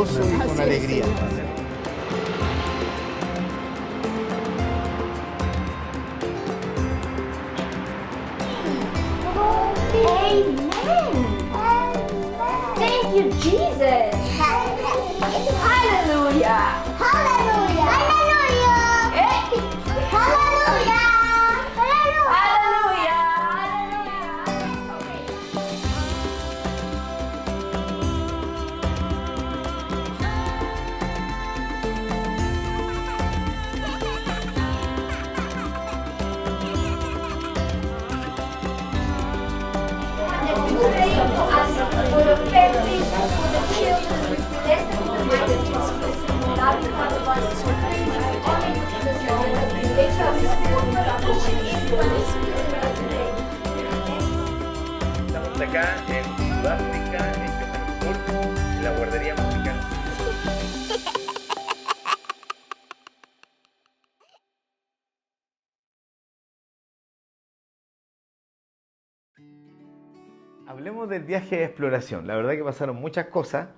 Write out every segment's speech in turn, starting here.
gozo y con alegría. Amen. Thank you, Jesus. Hallelujah. Hallelujah. Hallelujah. Hallelujah. Hallelujah. For the families, for the children, bless them in the mighty name of Jesus. Love you, Father God, so praise you, honor you for this moment. Make sure we support you, God, everyone is here today. Estamos acá en Sudáfrica, en Johannesburg, en la guardería musical. Hablemos del viaje de exploración. La verdad que pasaron muchas cosas,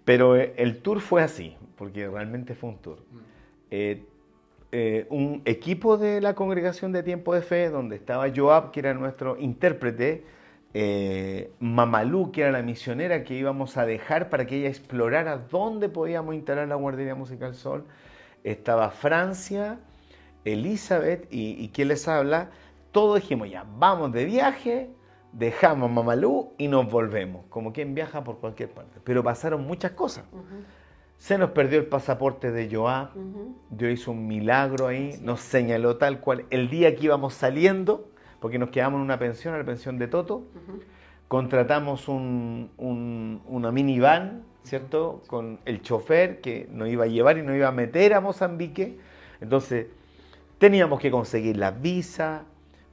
pero el tour fue así, porque realmente fue un tour. Un equipo de la Congregación de Tiempo de Fe, donde estaba Joab, que era nuestro intérprete, Mamalú, que era la misionera que íbamos a dejar para que ella explorara dónde podíamos instalar la guardería musical Sol. Estaba Francia, Elizabeth y quien les habla. Todos dijimos ya, vamos de viaje, dejamos Mamalú y nos volvemos, como quien viaja por cualquier parte. Pero pasaron muchas cosas. Se nos perdió el pasaporte de Joab. Dios hizo un milagro ahí, nos señaló tal cual. El día que íbamos saliendo, porque nos quedamos en una pensión, en la pensión de Toto, contratamos una minivan, ¿cierto? Con el chofer que nos iba a llevar y nos iba a meter a Mozambique. Entonces, teníamos que conseguir las visas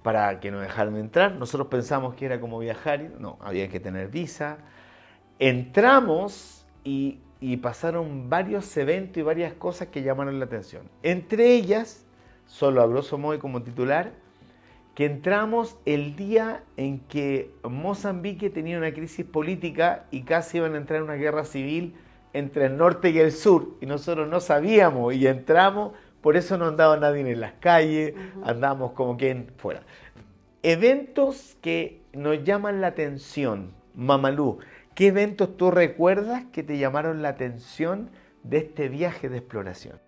para que nos dejaran entrar. Nosotros pensamos que era como viajar, no, había que tener visa. Entramos y pasaron varios eventos y varias cosas que llamaron la atención. Entre ellas, solo a grosso modo y como titular, que entramos el día en que Mozambique tenía una crisis política y casi iban a entrar en una guerra civil entre el norte y el sur, y nosotros no sabíamos, y entramos. Por eso no andaba nadie en las calles, andábamos como quien fuera. Eventos que nos llaman la atención. Mamalú, ¿qué eventos tú recuerdas que te llamaron la atención de este viaje de exploración?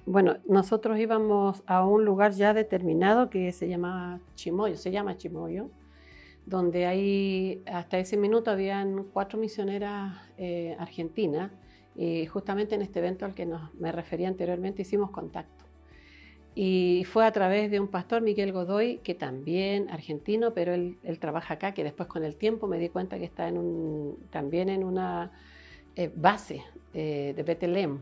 Bueno, nosotros íbamos a un lugar ya determinado que se llama Chimoyo, donde ahí hasta ese minuto habían 4 misioneras argentinas. Y justamente en este evento al que me refería anteriormente hicimos contacto. Y fue a través de un pastor, Miguel Godoy, que también argentino, pero él trabaja acá, que después con el tiempo me di cuenta que está también en una base de Bethlehem,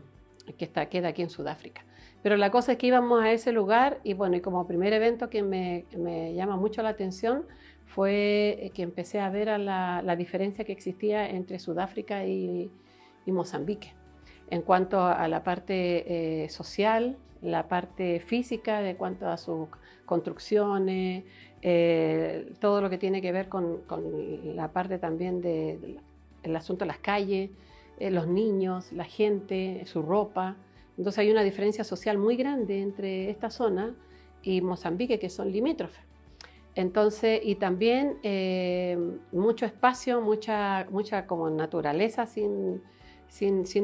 que queda aquí en Sudáfrica. Pero la cosa es que íbamos a ese lugar y bueno, y como primer evento que me llama mucho la atención fue que empecé a ver la diferencia que existía entre Sudáfrica y Mozambique, en cuanto a la parte social, la parte física, de cuanto a sus construcciones, todo lo que tiene que ver con la parte también del asunto de las calles, los niños, la gente, su ropa. Entonces hay una diferencia social muy grande entre esta zona y Mozambique, que son limítrofes. Entonces, y también mucho espacio, mucha como naturaleza sin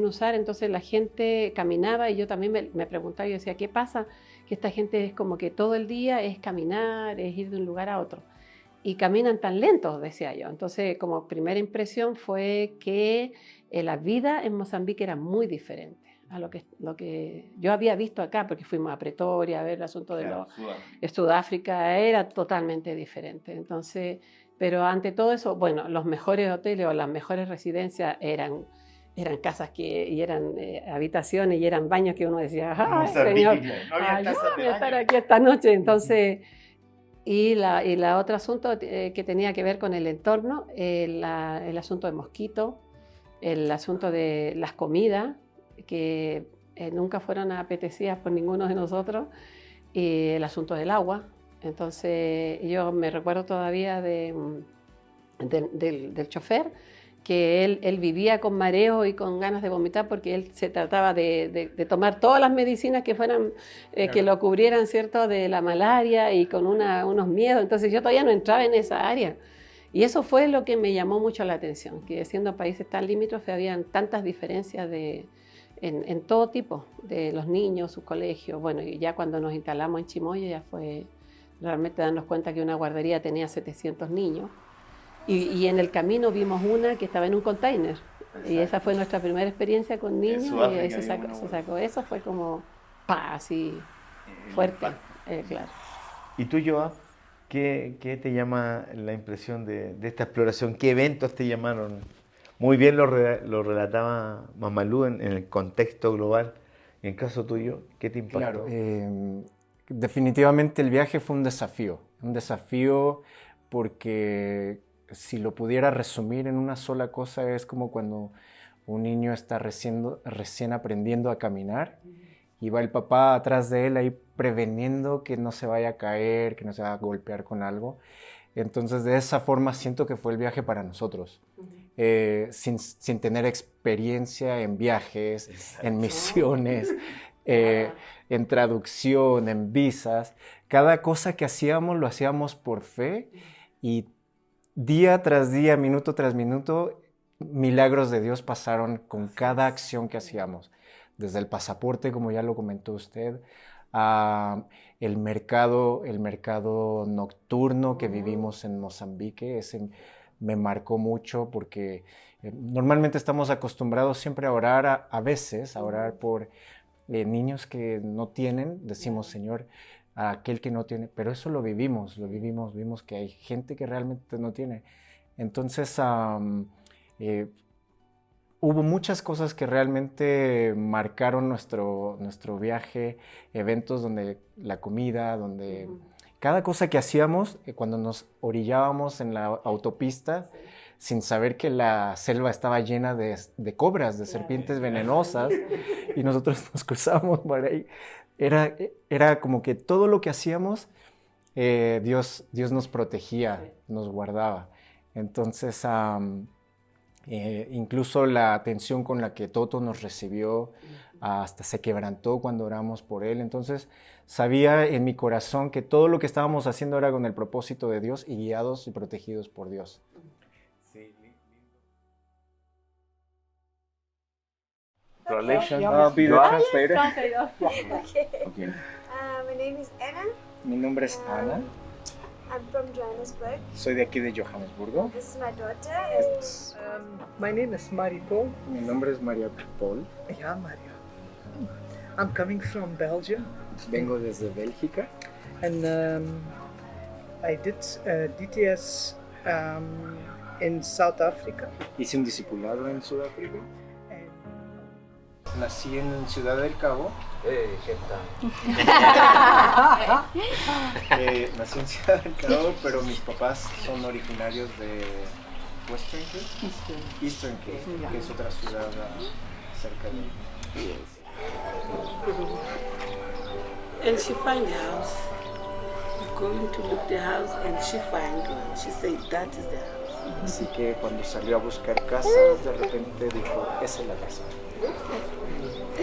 usar. Entonces la gente caminaba y yo también me preguntaba, yo decía, ¿qué pasa? Que esta gente es como que todo el día es caminar, es ir de un lugar a otro. Y caminan tan lentos, decía yo. Entonces, como primera impresión fue que la vida en Mozambique era muy diferente a lo que yo había visto acá, porque fuimos a Pretoria a ver el asunto de Sudáfrica, era totalmente diferente. Entonces, pero ante todo eso, bueno, los mejores hoteles o las mejores residencias eran casas y eran habitaciones y eran baños que uno decía, ¡ay, Señor! Ayúdame a estar aquí esta noche. Entonces, y la otro asunto que tenía que ver con el entorno, el asunto de mosquitos, el asunto de las comidas, que nunca fueron apetecidas por ninguno de nosotros, y el asunto del agua. Entonces, yo me recuerdo todavía del chofer, que él vivía con mareo y con ganas de vomitar porque él se trataba de tomar todas las medicinas que fueran, que lo cubrieran, ¿cierto?, de la malaria y con unos miedos. Entonces yo todavía no entraba en esa área. Y eso fue lo que me llamó mucho la atención, que siendo países tan limítrofes habían tantas diferencias en todo tipo, de los niños, sus colegios. Bueno, y ya cuando nos instalamos en Chimoyo ya fue realmente darnos cuenta que una guardería tenía 700 niños. Y en el camino vimos una que estaba en un container. Y esa fue nuestra primera experiencia con niños. Y ahí se sacó. Eso fue como, ¡pah!, así, fuerte, claro. ¿Y tú, Joab, qué te llama la impresión de esta exploración? ¿Qué eventos te llamaron? Muy bien lo relataba Mamalou en el contexto global. En el caso tuyo, ¿qué te impactó? Claro, definitivamente el viaje fue un desafío porque si lo pudiera resumir en una sola cosa, es como cuando un niño está recién aprendiendo a caminar y va el papá atrás de él ahí preveniendo que no se vaya a caer, que no se vaya a golpear con algo. Entonces, de esa forma siento que fue el viaje para nosotros. Sin tener experiencia en viajes, exacto, en misiones, en traducción, en visas. Cada cosa que hacíamos lo hacíamos por fe y día tras día, minuto tras minuto, milagros de Dios pasaron con cada acción que hacíamos. Desde el pasaporte, como ya lo comentó usted, a el mercado nocturno que vivimos en Mozambique. Ese me marcó mucho porque normalmente estamos acostumbrados siempre a orar, a veces a orar por niños que no tienen. Decimos, Señor, a aquel que no tiene, pero eso lo vimos, vimos que hay gente que realmente no tiene. Entonces hubo muchas cosas que realmente marcaron nuestro viaje, eventos donde la comida, donde cada cosa que hacíamos, cuando nos orillábamos en la autopista, sin saber que la selva estaba llena de cobras, de serpientes venenosas, y nosotros nos cruzábamos por ahí. Era como que todo lo que hacíamos, Dios nos protegía, nos guardaba. Entonces, incluso la atención con la que Toto nos recibió, hasta se quebrantó cuando oramos por él. Entonces, sabía en mi corazón que todo lo que estábamos haciendo era con el propósito de Dios y guiados y protegidos por Dios. Translation. I'll be the translator. Okay. My name is Anna. Mi nombre es Ana. I'm from Johannesburg. Soy de aquí de Johannesburgo. This is my daughter. My name is Maripol. Mi nombre es María Paul. Yeah, Mario. I'm coming from Belgium, Vengo desde Bélgica. and I did DTS in South Africa. Hice un discipulado en Sudáfrica. And Nací en Ciudad del Cabo. ¿Qué tal? Nací en Ciudad del Cabo, pero mis papás son originarios de Western Cape, Eastern Cape, que es otra ciudad cerca de... And she find the house. Going to look the house and she find one. She said that is the house. Así que cuando salió a buscar casas, de repente dijo, esa es la casa.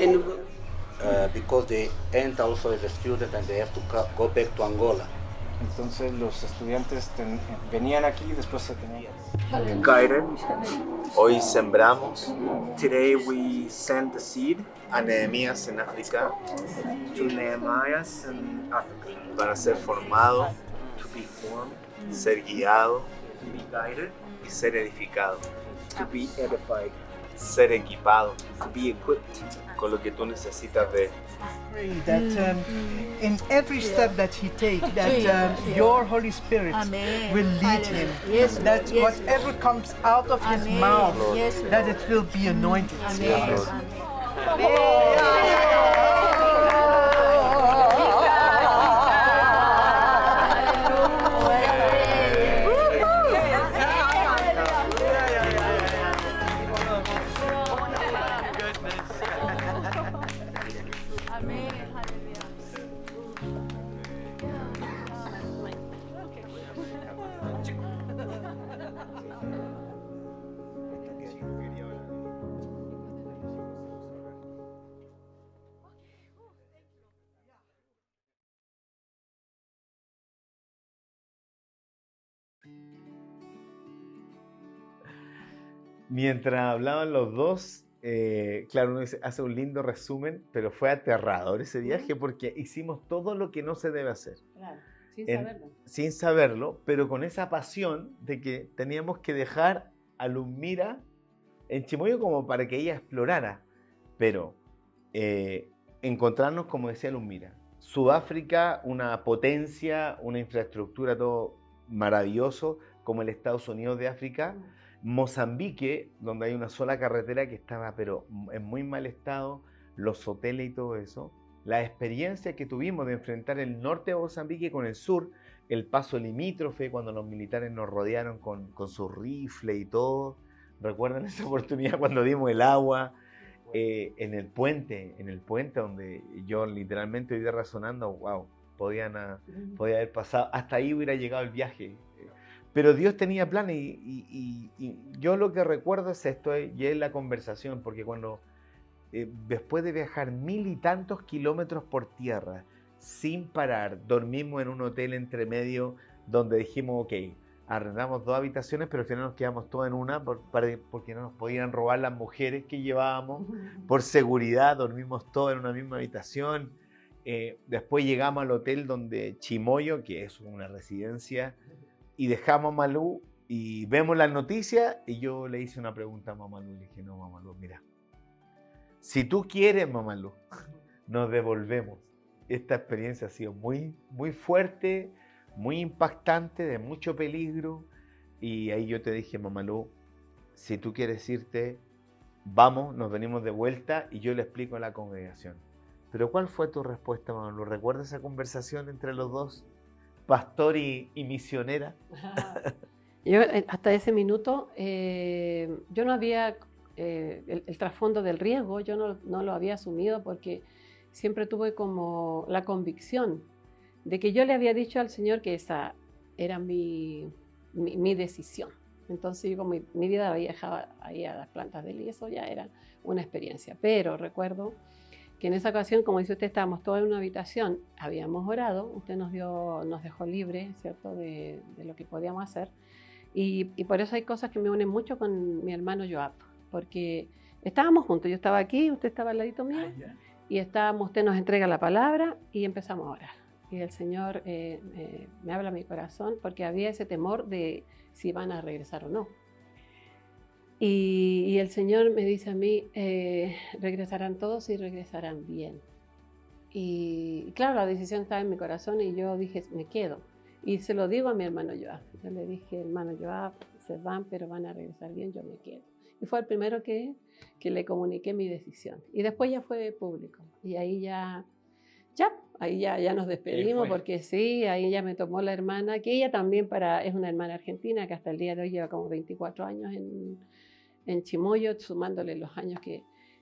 And Because they end also as a student and they have to go back to Angola. Entonces los estudiantes venían aquí y después se tenían. Guided. Hoy sembramos Today we send the seed a Nehemías en África to Nehemiah in Africa para ser formado, to be formed, ser guiado to be guided, y ser edificado, to be edified, ser equipado to be equipped. con lo que tú necesitas de pray that in every step that he takes, that your Holy Spirit will lead him. That whatever comes out of his mouth, that it will be anointed. Mientras hablaban los dos, claro, uno hace un lindo resumen, pero fue aterrador ese viaje porque hicimos todo lo que no se debe hacer. Claro, sin saberlo. Sin saberlo, pero con esa pasión de que teníamos que dejar a Luzmira en Chimoio como para que ella explorara. Pero encontrarnos, como decía Luzmira, Sudáfrica, una potencia, una infraestructura, todo maravilloso, como el Estados Unidos de África. Mozambique, donde hay una sola carretera que estaba pero en muy mal estado, los hoteles y todo eso. La experiencia que tuvimos de enfrentar el norte de Mozambique con el sur, el paso limítrofe, cuando los militares nos rodearon con sus rifles y todo. ¿Recuerdan esa oportunidad cuando dimos el agua? En el puente donde yo literalmente iba razonando, wow, podía haber pasado, hasta ahí hubiera llegado el viaje. Pero Dios tenía planes y yo lo que recuerdo es esto, y es la conversación, porque cuando después de viajar 1000 y tantos kilómetros por tierra, sin parar, dormimos en un hotel entre medio donde dijimos, ok, arrendamos 2 habitaciones, pero al final nos quedamos todas en una porque no nos podían robar las mujeres que llevábamos. Por seguridad dormimos todas en una misma habitación. Después llegamos al hotel donde Chimoio, que es una residencia, y dejamos a Malú y vemos las noticias y yo le hice una pregunta a Mamalú. Le dije, no, Mamalú, mira, si tú quieres, Mamalú, nos devolvemos. Esta experiencia ha sido muy, muy fuerte, muy impactante, de mucho peligro. Y ahí yo te dije, Mamalú, si tú quieres irte, vamos, nos venimos de vuelta y yo le explico a la congregación. Pero ¿cuál fue tu respuesta, Mamalú? ¿Recuerdas esa conversación entre los dos? Pastor y misionera. Yo hasta ese minuto, yo no había, el trasfondo del riesgo, yo no lo había asumido porque siempre tuve como la convicción de que yo le había dicho al Señor que esa era mi decisión. Entonces yo con mi vida había dejado ahí a las plantas de él y eso ya era una experiencia. Pero recuerdo que en esa ocasión, como dice usted, estábamos todos en una habitación, habíamos orado, usted nos dejó libre, ¿cierto?, de lo que podíamos hacer. Y por eso hay cosas que me unen mucho con mi hermano Joab, porque estábamos juntos, yo estaba aquí, usted estaba al ladito mío, y usted nos entrega la palabra y empezamos a orar. Y el Señor me habla a mi corazón, porque había ese temor de si van a regresar o no. Y el Señor me dice a mí, regresarán todos y regresarán bien. Y claro, la decisión estaba en mi corazón y yo dije, me quedo. Y se lo digo a mi hermano Joab. Yo le dije, hermano Joab, se van, pero van a regresar bien, yo me quedo. Y fue el primero que le comuniqué mi decisión. Y después ya fue público. Y ahí ya nos despedimos, porque sí, ahí ya me tomó la hermana, que ella también es una hermana argentina, que hasta el día de hoy lleva como 24 años en Chimoio, sumándole los años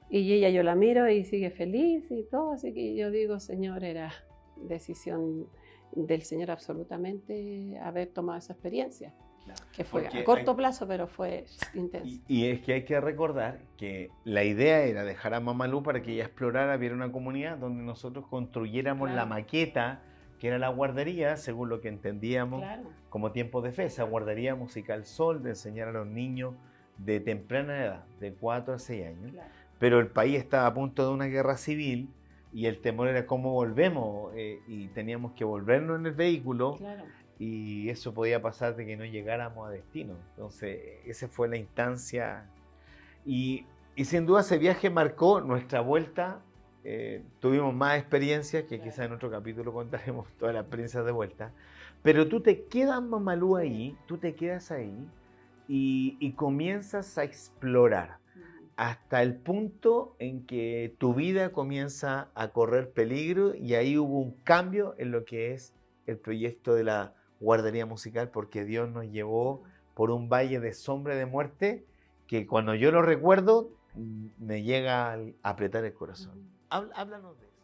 y ella yo la miro y sigue feliz y todo, así que yo digo, Señor, era decisión del Señor absolutamente haber tomado esa experiencia, claro, que fue porque a corto plazo, pero fue intenso. Y es que hay que recordar que la idea era dejar a Mamalú para que ella explorara, viera una comunidad donde nosotros construyéramos, claro, la maqueta, que era la guardería, según lo que entendíamos, claro, como Tiempos de Fe, esa guardería musical Sol, de enseñar a los niños de temprana edad, de 4 a 6 años, claro, pero el país estaba a punto de una guerra civil y el temor era cómo volvemos, y teníamos que volvernos en el vehículo, claro, y eso podía pasar de que no llegáramos a destino. Entonces esa fue la instancia y sin duda ese viaje marcó nuestra vuelta. Tuvimos más experiencias que quizás en otro capítulo contaremos todas las experiencias de vuelta, pero tú te quedas, Mamalú, ahí, tú te quedas ahí y comienzas a explorar hasta el punto en que tu vida comienza a correr peligro y ahí hubo un cambio en lo que es el proyecto de la guardería musical, porque Dios nos llevó por un valle de sombra y de muerte que cuando yo lo recuerdo me llega a apretar el corazón. Háblanos de eso.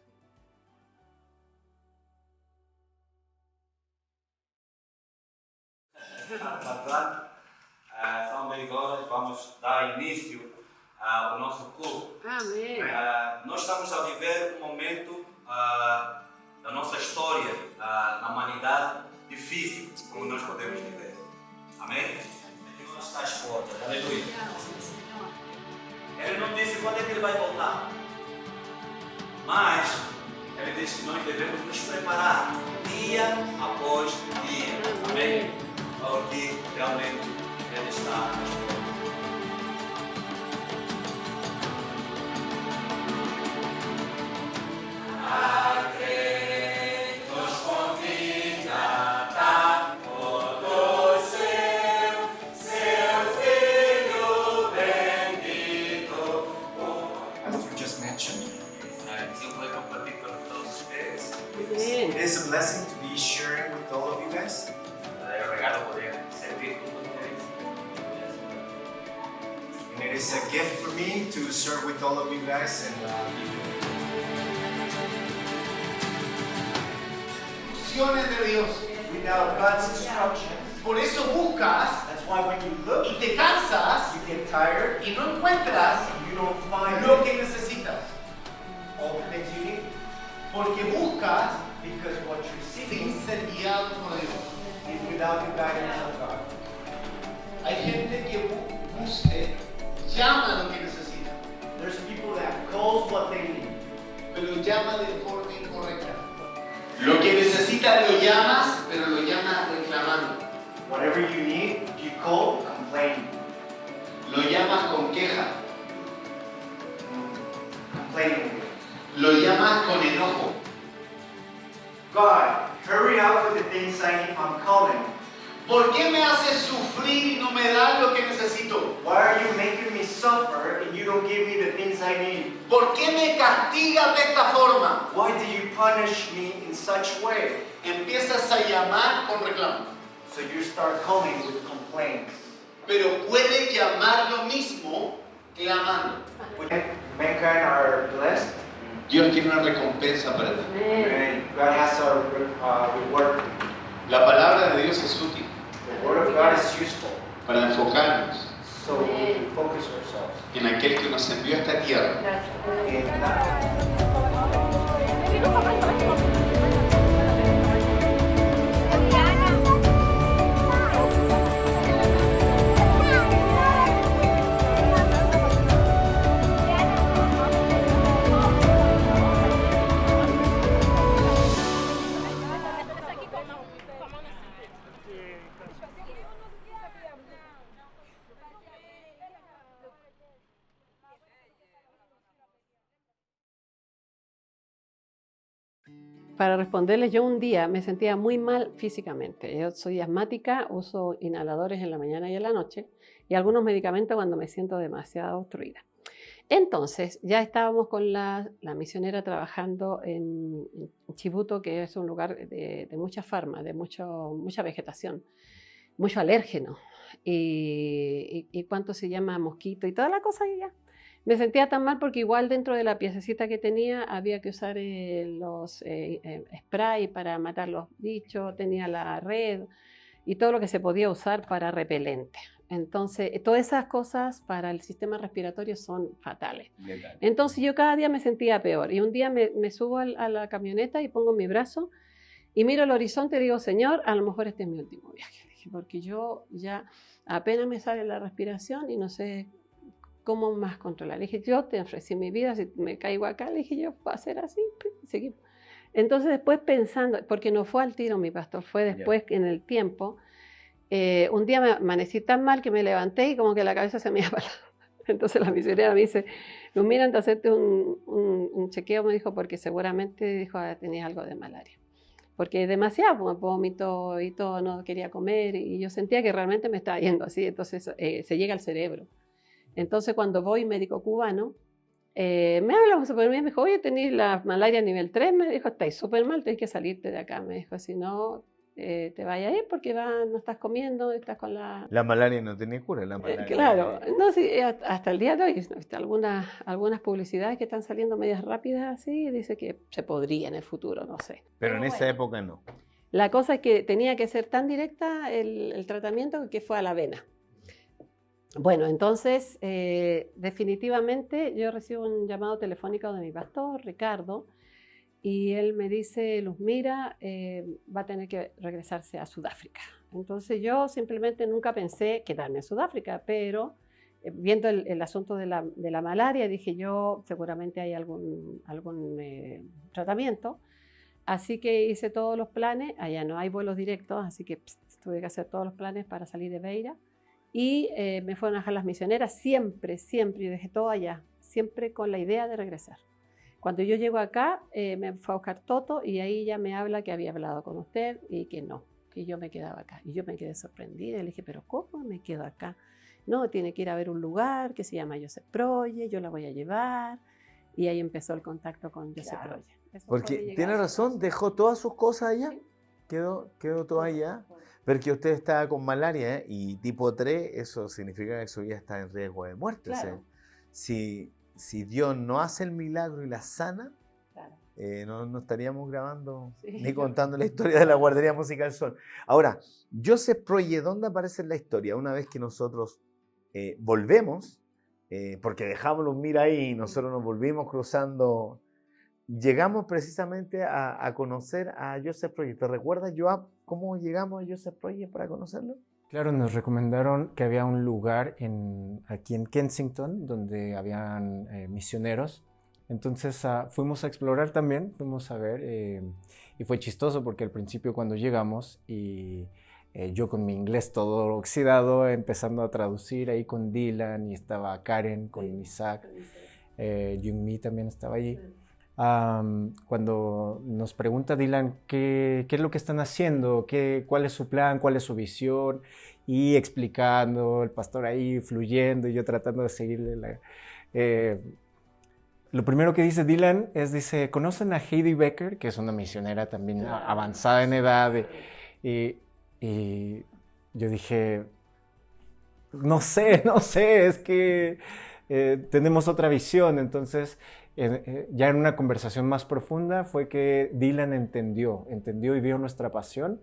Salve de glórias, vamos dar início ao nosso culto. Amém. Nós estamos a viver um momento da nossa história na humanidade difícil, como nós podemos viver. Amém? Deus está às portas. Aleluia. Ele não disse quando é que ele vai voltar. Mas ele disse que nós devemos nos preparar dia após dia. Amém? Para o que realmente ele está esperando. It is a blessing to be sharing with all of you guys. É um regalo poder servir com vocês. And it is a gift for me to serve with all of you guys. And Instrucciones de Dios. without God's instructions, Por eso buscas that's why when you look, y te cansas you get tired, y no encuentras you don't find lo que necesitas. all the things you need. Porque buscas Because what you're seeking sin ser guiado por Dios. is without the guidance of God. Hay gente que llama lo que necesita, There's people that calls what they need, pero llama de forma incorrecta. Lo que necesita lo llamas, pero lo llamas reclamando. whatever you need, you call complaining. Lo llamas con queja. Complaining. Lo llamas con enojo. God, hurry up with the things I'm calling. ¿Por qué me haces sufrir y no me das lo que necesito? Why are you making me suffer and you don't give me the things I need? ¿Por qué me castigas de esta forma? Why do you punish me in such way? Empiezas a llamar con reclamo. So you start calling with complaints. Pero puedes llamar lo mismo clamando. When mankind are blessed, Dios tiene una recompensa para ti. and God has a reward. La palabra de Dios es útil The word of God is useful, para enfocarnos so we can focus ourselves. en aquel que nos envió a esta tierra. And not Para responderles, yo un día me sentía muy mal físicamente. Yo soy asmática, uso inhaladores en la mañana y en la noche y algunos medicamentos cuando me siento demasiado obstruida. Entonces, ya estábamos con la misionera trabajando en Chibuto, que es un lugar de mucha farma, de mucha vegetación, mucho alérgeno y cuánto se llama mosquito y toda la cosa que ya. Me sentía tan mal porque igual dentro de la piececita que tenía había que usar los spray para matar los bichos, tenía la red y todo lo que se podía usar para repelente. Entonces, todas esas cosas para el sistema respiratorio son fatales. Entonces, yo cada día me sentía peor y un día me subo a la camioneta y pongo mi brazo y miro el horizonte y digo, Señor, a lo mejor este es mi último viaje, porque yo ya apenas me sale la respiración y no sé cómo más controlar. Le dije, yo te ofrecí mi vida, si me caigo acá, le dije, yo puedo hacer así, y seguimos. Entonces después pensando, porque no fue al tiro mi pastor, fue después en el tiempo, un día me amanecí tan mal que me levanté y como que la cabeza se me iba para lado. Entonces la misionera me dice, no, mira, antes de hacerte un chequeo, me dijo, porque seguramente dijo, tenías algo de malaria. Porque demasiado, me vomito y todo, no quería comer y yo sentía que realmente me estaba yendo así, entonces se llega al cerebro. Entonces cuando voy médico cubano, me habla súper bien, me dijo, oye, tenés la malaria nivel 3, me dijo, estáis súper mal, tenés que salirte de acá, me dijo, si no te vayas a ir porque no estás comiendo, estás con la... La malaria no tiene cura, la malaria. Claro, no, sí, hasta el día de hoy, algunas publicidades que están saliendo medias rápidas así, dice que se podría en el futuro, no sé. Pero en esa época no. La cosa es que tenía que ser tan directa el tratamiento que fue a la vena. Bueno, entonces, definitivamente yo recibo un llamado telefónico de mi pastor, Ricardo, y él me dice, Luzmira, va a tener que regresarse a Sudáfrica. Entonces yo simplemente nunca pensé quedarme en Sudáfrica, pero viendo el asunto de la malaria, dije yo, seguramente hay algún tratamiento. Así que hice todos los planes, allá no hay vuelos directos, así que tuve que hacer todos los planes para salir de Beira. Y me fueron a dejar las misioneras, siempre, yo dejé todo allá, siempre con la idea de regresar. Cuando yo llego acá, me fue a buscar Toto y ahí ya me habla que había hablado con usted y que no, que yo me quedaba acá. Y yo me quedé sorprendida, le dije, pero ¿cómo me quedo acá? No, tiene que ir a ver un lugar que se llama Joseph Project, yo la voy a llevar. Y ahí empezó el contacto con Joseph Project. Porque tiene razón, dejó todas sus cosas allá, quedó todo allá. Porque usted estaba con malaria, ¿eh? Y tipo 3, eso significa que su vida está en riesgo de muerte. Claro. O sea, si Dios no hace el milagro y la sana, claro. No estaríamos grabando ni contando la historia de la Guardería Musical Sol. Ahora, Joseph Project, ¿dónde aparece en la historia? Una vez que nosotros volvemos, porque dejamos los mira ahí y nosotros nos volvimos cruzando, llegamos precisamente a conocer a Joseph Project. ¿Te recuerdas, Joab, cómo llegamos a Joseph Project para conocerlo? Claro, nos recomendaron que había un lugar aquí en Kensington donde habían misioneros. Entonces fuimos a explorar también, fuimos a ver y fue chistoso porque al principio cuando llegamos y yo con mi inglés todo oxidado empezando a traducir ahí con Dylan y estaba Karen con Isaac, Jung-Mi también estaba allí. Cuando nos pregunta Dylan qué es lo que están haciendo, cuál es su plan, cuál es su visión, y explicando, el pastor ahí fluyendo y yo tratando de seguirle. Lo primero que dice Dylan dice, ¿conocen a Heidi Becker? Que es una misionera también avanzada en edad. Y yo dije, no sé, es que tenemos otra visión. Entonces, ya en una conversación más profunda fue que Dylan entendió y vio nuestra pasión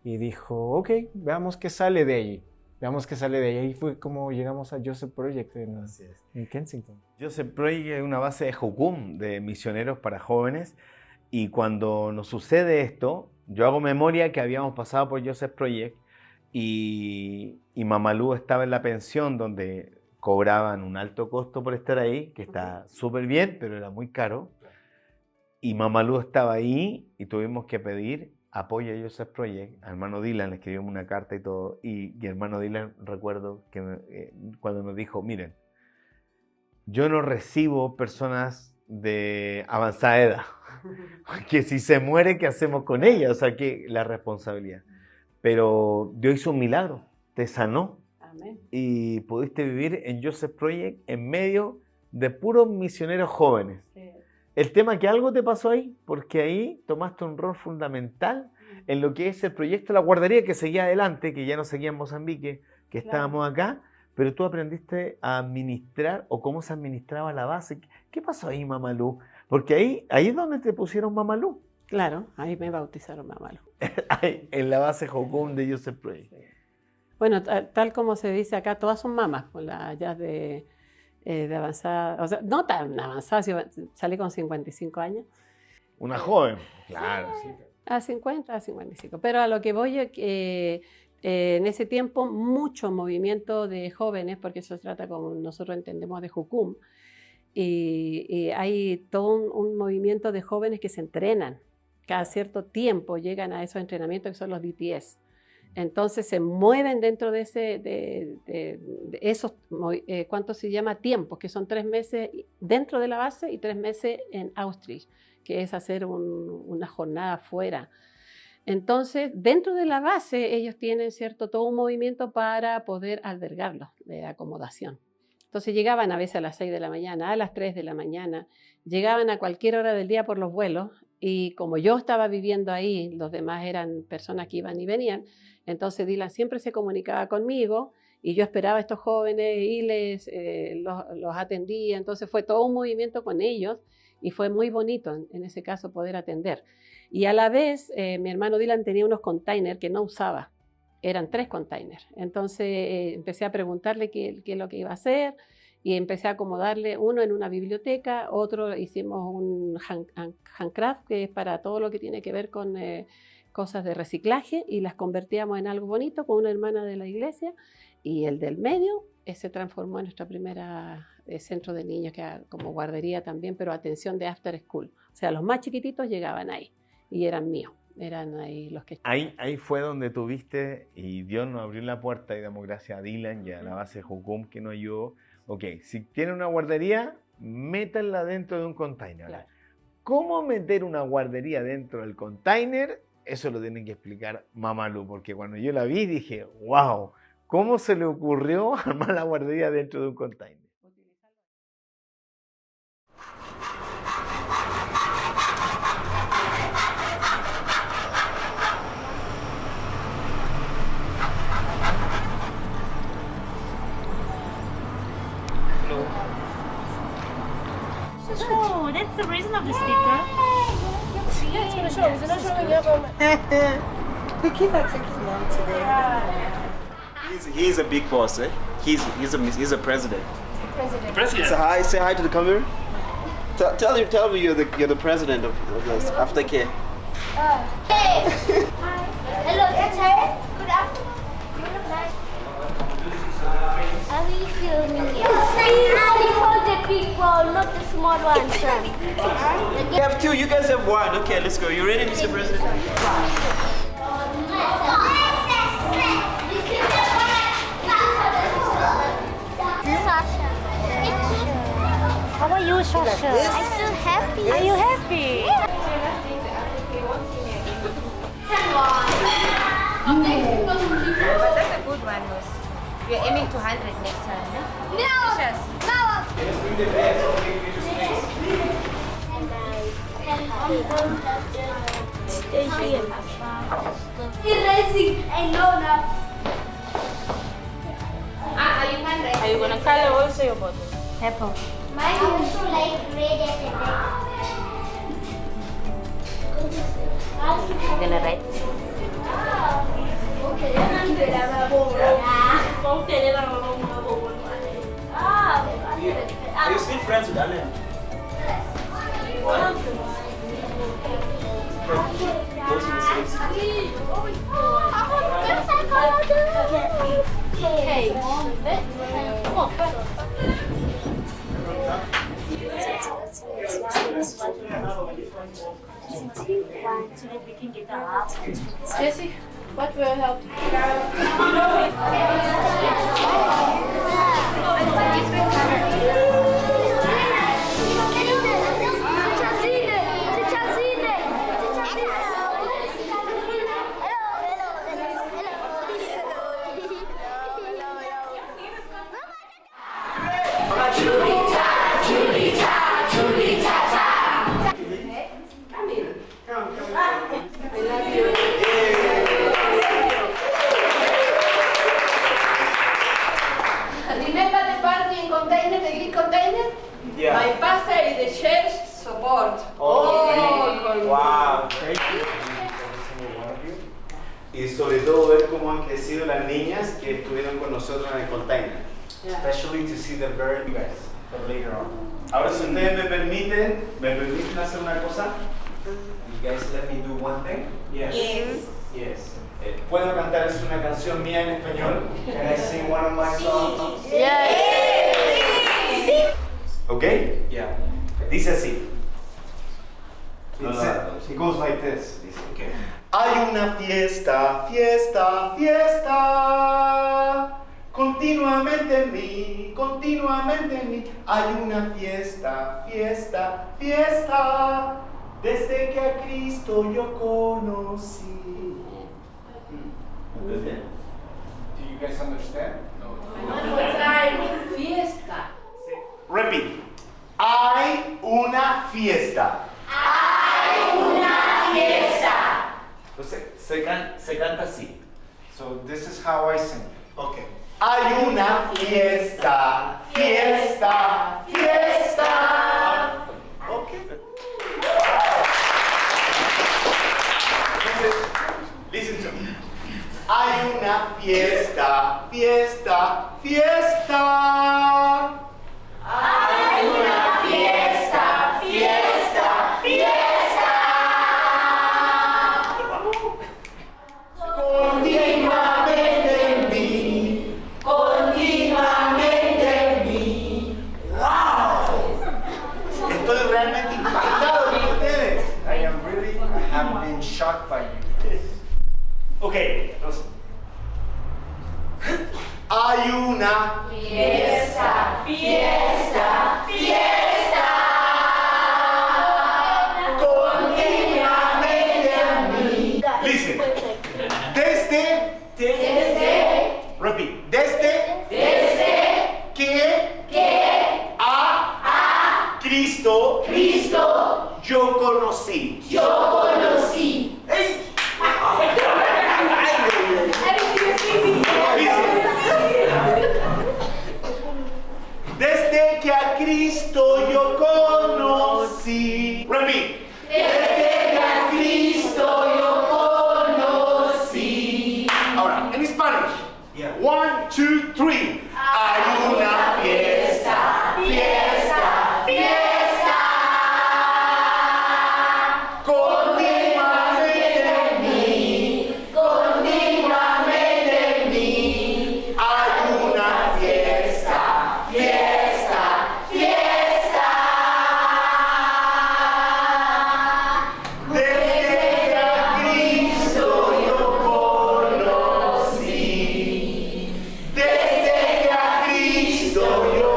y dijo, ok, veamos qué sale de ahí. Ahí fue como llegamos a Joseph Project en Kensington. Joseph Project es una base de Jucum, de misioneros para jóvenes, y cuando nos sucede esto, yo hago memoria que habíamos pasado por Joseph Project y Mamalú estaba en la pensión donde cobraban un alto costo por estar ahí, que está súper bien, pero era muy caro. Y Mamalú estaba ahí y tuvimos que pedir apoyo a Joseph Project. Al hermano Dylan le escribimos una carta y todo. Y el hermano Dylan, recuerdo que cuando nos dijo, miren, yo no recibo personas de avanzada edad. Que si se muere, ¿qué hacemos con ella? O sea, que la responsabilidad. Pero Dios hizo un milagro, te sanó. Amén. Y pudiste vivir en Joseph Project en medio de puros misioneros jóvenes. Sí. El tema que algo te pasó ahí, porque ahí tomaste un rol fundamental en lo que es el proyecto de la guardería que seguía adelante, que ya no seguía en Mozambique, que estábamos acá, pero tú aprendiste a administrar o cómo se administraba la base. ¿Qué pasó ahí, Mamalú? Porque ahí es donde te pusieron Mamalú. Claro, ahí me bautizaron Mamalú. En la base Jucum de Joseph Project. Sí. Bueno, tal como se dice acá, todas son mamás, con la ya de avanzada, o sea, no tan avanzada, salí con 55 años. Una joven, claro. Sí. A 50, a 55. Pero a lo que voy es que en ese tiempo mucho movimiento de jóvenes, porque eso se trata como nosotros entendemos de Jucum, y hay todo un movimiento de jóvenes que se entrenan. Cada cierto tiempo llegan a esos entrenamientos que son los DPS. Entonces se mueven dentro de esos, ¿cuánto se llama? Tiempos, que son 3 meses dentro de la base y 3 meses en Auschwitz, que es hacer una jornada fuera. Entonces, dentro de la base, ellos tienen todo un movimiento para poder albergarlos de acomodación. Entonces llegaban a veces a las 6 de la mañana, a las 3 de la mañana, llegaban a cualquier hora del día por los vuelos, y como yo estaba viviendo ahí, los demás eran personas que iban y venían. Entonces Dylan siempre se comunicaba conmigo y yo esperaba a estos jóvenes y los atendía. Entonces fue todo un movimiento con ellos y fue muy bonito en ese caso poder atender. Y a la vez mi hermano Dylan tenía unos containers que no usaba, eran 3 containers. Entonces empecé a preguntarle qué es lo que iba a hacer y empecé a acomodarle uno en una biblioteca, otro hicimos un handcraft, que es para todo lo que tiene que ver con cosas de reciclaje, y las convertíamos en algo bonito con una hermana de la iglesia, y el del medio se transformó en nuestra primera centro de niños, que como guardería también, pero atención de after school. O sea, los más chiquititos llegaban ahí y eran míos, eran ahí los que... Ahí fue donde tuviste y Dios nos abrió la puerta y damos gracias a Dylan y a la base de Jucum que nos ayudó. Ok, si tiene una guardería, métanla dentro de un container. Claro. ¿Cómo meter una guardería dentro del container? Eso lo tiene que explicar Mamalu, porque cuando yo la vi dije, wow, ¿cómo se le ocurrió armar la guardería dentro de un container? Oh, that's the reason of the sticker. Yeah, it's going to show. Is it not showing up on The kids are taking long today. He's a big boss, eh? He's a president. president? Say hi to the camera. Tell me you're the president of this aftercare. Hey! Hi. Hello, teacher. Good afternoon. You look nice. How are you filming it? I hold the big ball, not the small one, son. You have two, you guys have one. Okay, let's go. You ready, Mr. President? Sasha. How are you, Sasha? I'm so happy. Are you happy? But that's a good one, Rose. We're aiming to 100 next time, no? Stay here. Erasing. I know now. Are you gonna color also your bottle? Pepper. Mine also like red and I'm gonna write. Are you still friends with Alan? Go to the same city. Jesse, what will help? Remember the party in container, the big container? Yeah. My pastor is the church support. Wow. Thank you. Y sobre todo ver cómo han crecido las niñas que estuvieron con nosotros en el container. Especially to see them very guys later on. Ahora si ustedes me permiten hacer una cosa. You guys let me do one thing? Yes. Yes. ¿Puedo cantarles una canción mía en español? Can I sing one of my songs? Yes. Okay? Yeah. Dice así. It goes like this. Okay. Hay una fiesta, fiesta, fiesta. Continuamente en mí. Hay una fiesta, fiesta, fiesta. Desde que a Cristo yo conocí. Do you guys understand? One more time. Fiesta. Repeat. Hay una fiesta. Hay una fiesta. Entonces, se canta así. So this is how I sing. Okay. Hay una fiesta, fiesta, fiesta. Okay. Listen to me. Hay una fiesta, fiesta, fiesta. Hay una fiesta, fiesta, fiesta. Continuamente en mí. Continuamente una fiesta, fiesta, fiesta. Continuamente a mí. Listen. Repeat. Desde que a Cristo yo conocí. ¡Ey! Desde que a Cristo yo conocí. Repeat. Desde que a Cristo yo conocí. Ahora, en Spanish. 1, 2, 3. Hay una fiesta, fiesta, fiesta. Continuamente en mí, continuamente en mí. Hay una fiesta, fiesta, fiesta. Desde que a Cristo yo conocí. Desde que a Cristo yo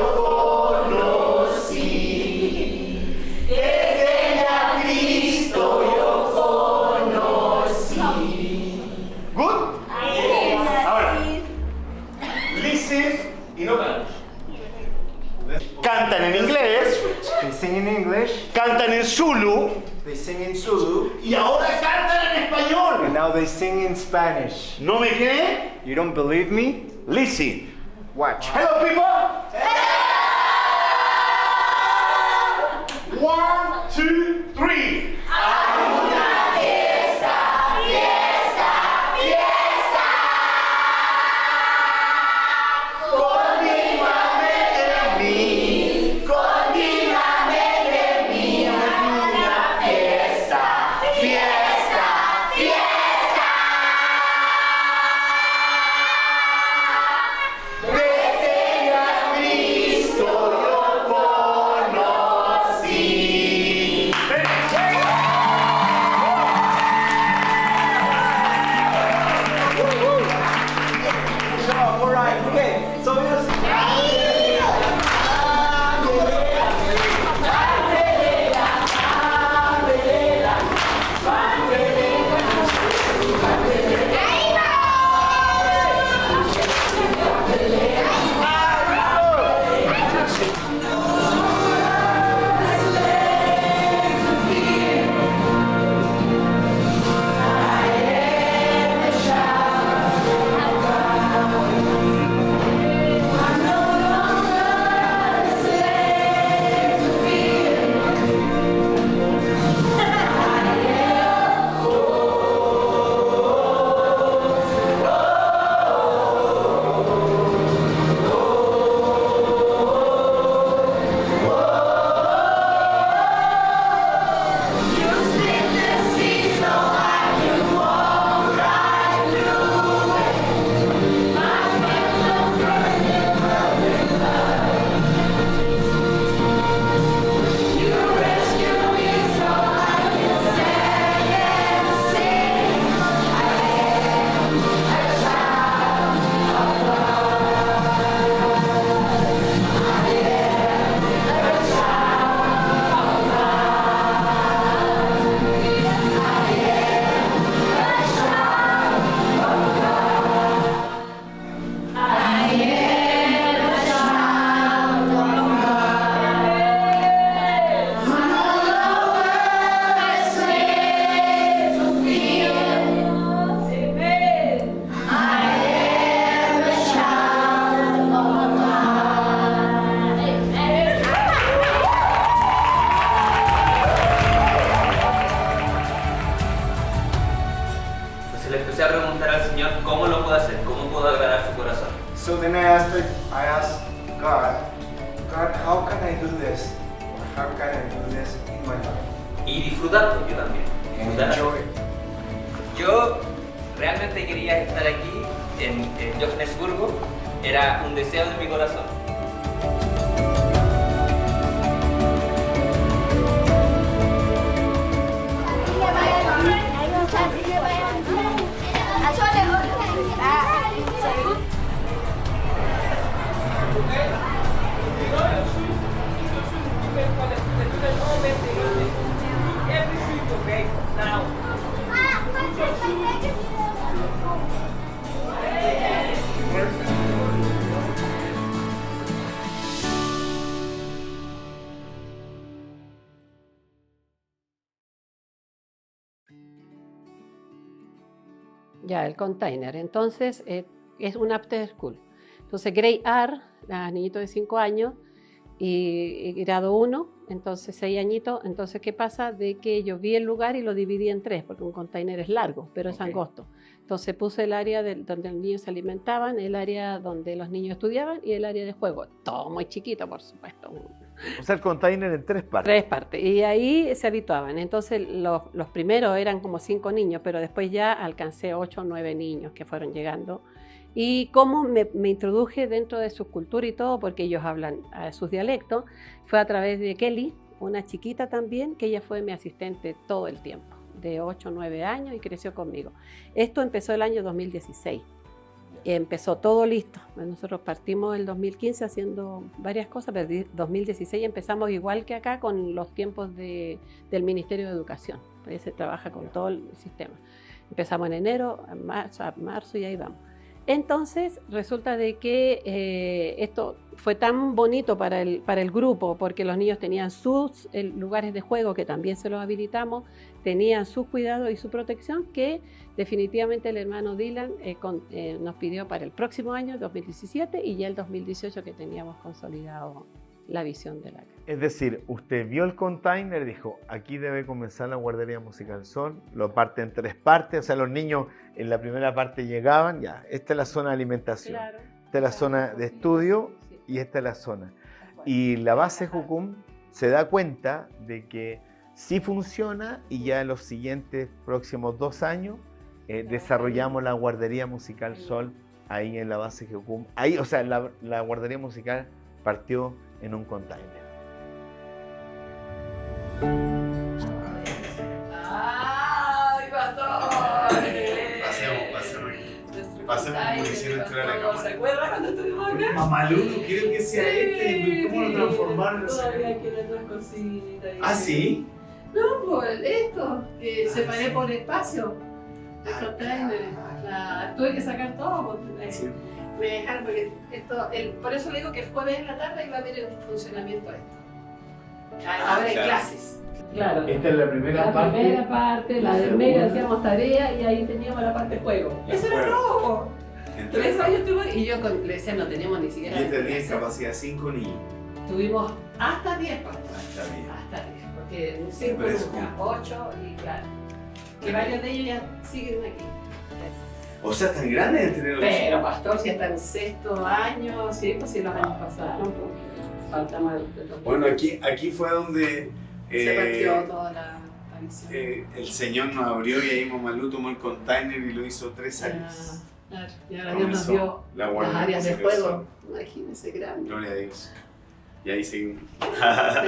conocí. Desde que a Cristo yo conocí. Good? Ahora, listen y no cantan en inglés. They sing in English. Cantan en Zulu. They sing in Zulu. Y ahora cantan en español. And now they sing in Spanish. ¿No me creen? You don't believe me? Listen. Watch. Hello, people. 1, 2, 3. Hay una fiesta, fiesta, fiesta. Continuamente en mí, continuamente en mí. Hay una fiesta, fiesta, fiesta. Desde que a Cristo yo conocí. All right. Okay. So yes. Entonces le empecé a preguntar al Señor cómo lo puedo hacer, cómo puedo agradar su corazón. So then I asked God, how can I do this? Or how can I do this in my life? Y disfrutarlo yo también. And Disfrutar. enjoy it. Yo realmente quería estar aquí en Johannesburgo, era un deseo de mi corazón. Ya, el container. Entonces, es un after school. Entonces, Grade R, niñitos de 5 años, y grado 1, entonces 6 añitos. Entonces, ¿qué pasa? De que yo vi el lugar y lo dividí en 3, porque un container es largo, pero es angosto. Entonces, puse el área donde los niños se alimentaban, el área donde los niños estudiaban y el área de juego. Todo muy chiquito, por supuesto. O sea, el container en 3 partes. 3 partes. Y ahí se habituaban. Entonces, los primeros eran como 5 niños, pero después ya alcancé 8 o 9 niños que fueron llegando. Y cómo me introduje dentro de su cultura y todo, porque ellos hablan sus dialectos, fue a través de Kelly, una chiquita también, que ella fue mi asistente todo el tiempo, de 8 o 9 años, y creció conmigo. Esto empezó el año 2016. Empezó todo listo. Nosotros partimos el 2015 haciendo varias cosas, pero en 2016 empezamos igual que acá con los tiempos del Ministerio de Educación. Ahí se trabaja con todo el sistema. Empezamos en enero, a marzo y ahí vamos. Entonces resulta de que esto fue tan bonito para el grupo, porque los niños tenían sus lugares de juego, que también se los habilitamos, tenían su cuidado y su protección, que definitivamente el hermano Dylan nos pidió para el próximo año, 2017, y ya el 2018 que teníamos consolidado la visión de la casa. Es decir, usted vio el container y dijo, aquí debe comenzar la guardería Musical Sol, lo parte en 3 partes, o sea, los niños en la primera parte llegaban, ya, esta es la zona de alimentación, claro, esta es la zona de estudio, sí, y esta es la zona. Y la base Jucum se da cuenta de que sí funciona, y ya en los siguientes próximos 2 años desarrollamos la guardería Musical Sol ahí en la base Jucum. Ahí, o sea, la guardería musical partió en un container. ¡Ay, pastor! Pasemos como hicieron entrar a la cámara. ¿Se acuerdan cuando estuvimos acá? Mamalú, no quiero que sea este. ¿Cómo lo transformaron? Todavía quieren otras cositas. ¿Ah, sí? No, pues esto, que separé por espacio. El container. Tuve que sacar todo. Sí. Me dejaron, porque por eso le digo que el jueves en la tarde iba a ver el funcionamiento de esto. Ahora hay clases. Claro. Esta es la primera parte. La primera parte, la del medio hacíamos tarea y ahí teníamos la parte juego. Eso era nuevo. 3 años tuve y yo le decía no teníamos ni siquiera. Y esta tenía capacidad 5 niños. Tuvimos hasta 10 Hasta 10. Hasta 10, porque en 5 8 y claro. Que varios de ellos ya siguen aquí. O sea, tan grandes de tener. Pero pastor, si hasta en 6º año, sí, pues si los años pasaron, pues falta más de 2. Bueno, aquí fue donde se partió toda la visión. El Señor nos abrió y ahí Mamalú tomó el container y lo hizo 3 años. Claro, y ahora Dios nos dio las áreas de juego, imagínense, grande. Gloria a Dios. Y ahí seguimos.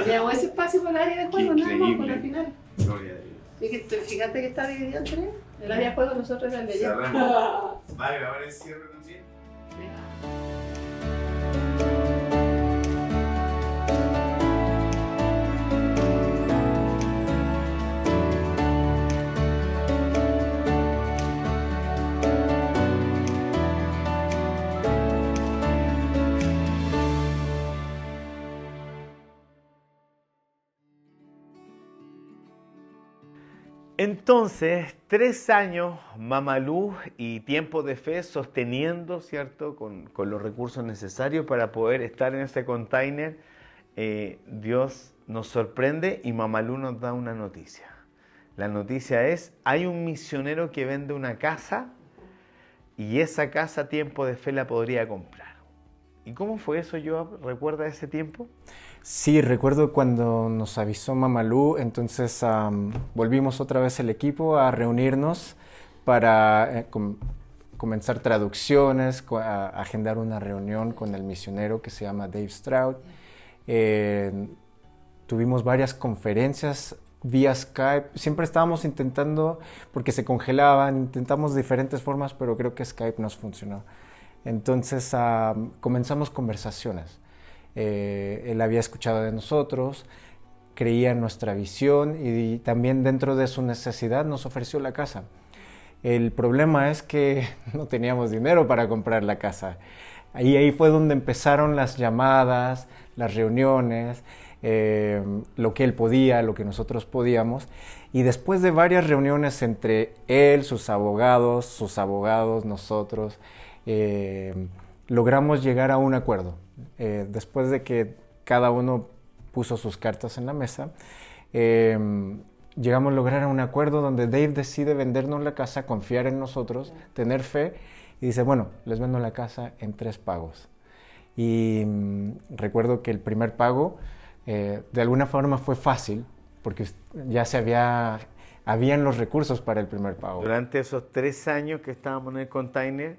Teníamos ese espacio para el área de juego, nada más por el final. Gloria a Dios. Fíjate que está dividido en 3. El área de juego nosotros era el de allá. ¿Va a grabar el cierre también? Entonces, 3 años, Mamalú y tiempo de fe sosteniendo, ¿cierto?, con los recursos necesarios para poder estar en ese container. Dios nos sorprende y Mamalú nos da una noticia. La noticia es, hay un misionero que vende una casa y esa casa tiempo de fe la podría comprar. ¿Y cómo fue eso, Joab? ¿Recuerda ese tiempo? Sí, recuerdo cuando nos avisó Mamalú, entonces volvimos otra vez el equipo a reunirnos para comenzar traducciones, a agendar una reunión con el misionero que se llama Dave Stroud. Tuvimos varias conferencias vía Skype, siempre estábamos intentando, porque se congelaban, intentamos diferentes formas, pero creo que Skype nos funcionó. Entonces comenzamos conversaciones. Él había escuchado de nosotros, creía en nuestra visión y también dentro de su necesidad nos ofreció la casa. El problema es que no teníamos dinero para comprar la casa. Ahí fue donde empezaron las llamadas, las reuniones, lo que él podía, lo que nosotros podíamos. Y después de varias reuniones entre él, sus abogados, nosotros, logramos llegar a un acuerdo. Después de que cada uno puso sus cartas en la mesa, llegamos a lograr un acuerdo donde Dave decide vendernos la casa, confiar en nosotros, tener fe, y dice, bueno, les vendo la casa en 3 pagos. Y recuerdo que el primer pago, de alguna forma fue fácil, porque ya habían los recursos para el primer pago. Durante esos 3 años que estábamos en el container,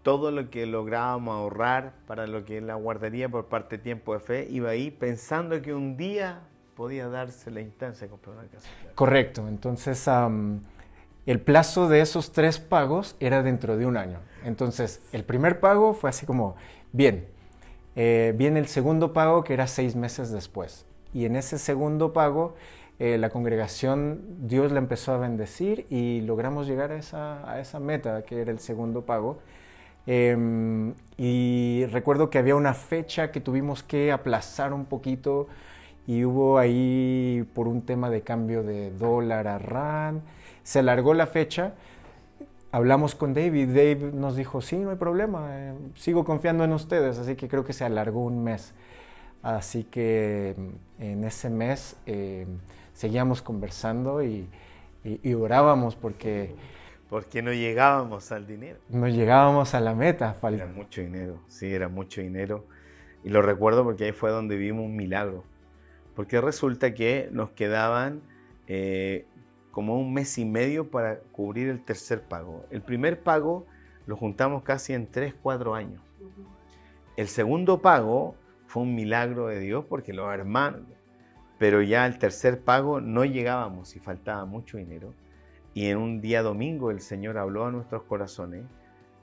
todo lo que lográbamos ahorrar para lo que es la guardería por parte de Tiempo de Fe, iba ahí pensando que un día podía darse la instancia de comprar una casa. Correcto, entonces el plazo de esos 3 pagos era dentro de un año. Entonces el primer pago fue así como, bien, viene el segundo pago que era 6 meses después. Y en ese segundo pago la congregación, Dios la empezó a bendecir y logramos llegar a esa meta que era el segundo pago. Y recuerdo que había una fecha que tuvimos que aplazar un poquito y hubo ahí por un tema de cambio de dólar a rand, se alargó la fecha. Hablamos con Dave y Dave nos dijo, sí, no hay problema, sigo confiando en ustedes, así que creo que se alargó un mes. Así que en ese mes seguíamos conversando y orábamos porque no llegábamos al dinero. No llegábamos a la meta. Era mucho dinero, sí, era mucho dinero. Y lo recuerdo porque ahí fue donde vimos un milagro. Porque resulta que nos quedaban como 1 mes y medio para cubrir el tercer pago. El primer pago lo juntamos casi en 3-4 años. El segundo pago fue un milagro de Dios porque los hermanos, pero ya al tercer pago no llegábamos y faltaba mucho dinero. Y en un día domingo el Señor habló a nuestros corazones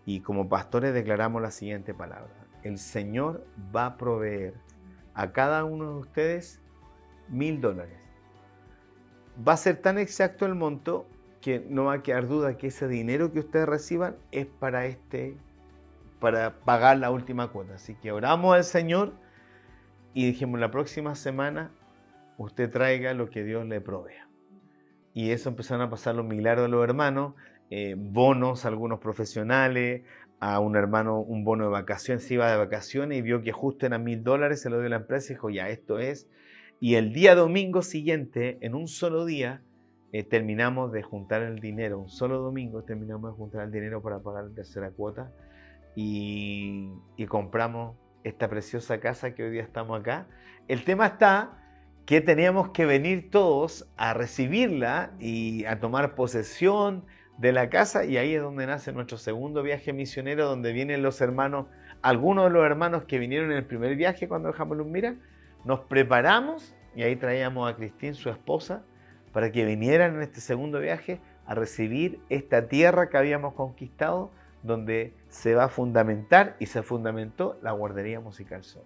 y como pastores declaramos la siguiente palabra: el Señor va a proveer a cada uno de ustedes $1,000. Va a ser tan exacto el monto que no va a quedar duda que ese dinero que ustedes reciban es para pagar la última cuota. Así que oramos al Señor y dijimos, la próxima semana usted traiga lo que Dios le provea. Y eso empezaron a pasar los milagros de los hermanos, bonos a algunos profesionales, a un hermano un bono de vacaciones, se iba de vacaciones y vio que justo eran $1,000, se lo dio la empresa y dijo, ya, esto es. Y el día domingo siguiente, en un solo día, terminamos de juntar el dinero. Un solo domingo terminamos de juntar el dinero para pagar la tercera cuota y compramos esta preciosa casa que hoy día estamos acá. El tema está que teníamos que venir todos a recibirla y a tomar posesión de la casa, y ahí es donde nace nuestro segundo viaje misionero, donde vienen los hermanos, algunos de los hermanos que vinieron en el primer viaje cuando dejamos Luzmira. Nos preparamos y ahí traíamos a Cristín, su esposa, para que vinieran en este segundo viaje a recibir esta tierra que habíamos conquistado, donde se va a fundamentar y se fundamentó la Guardería Musical Sol.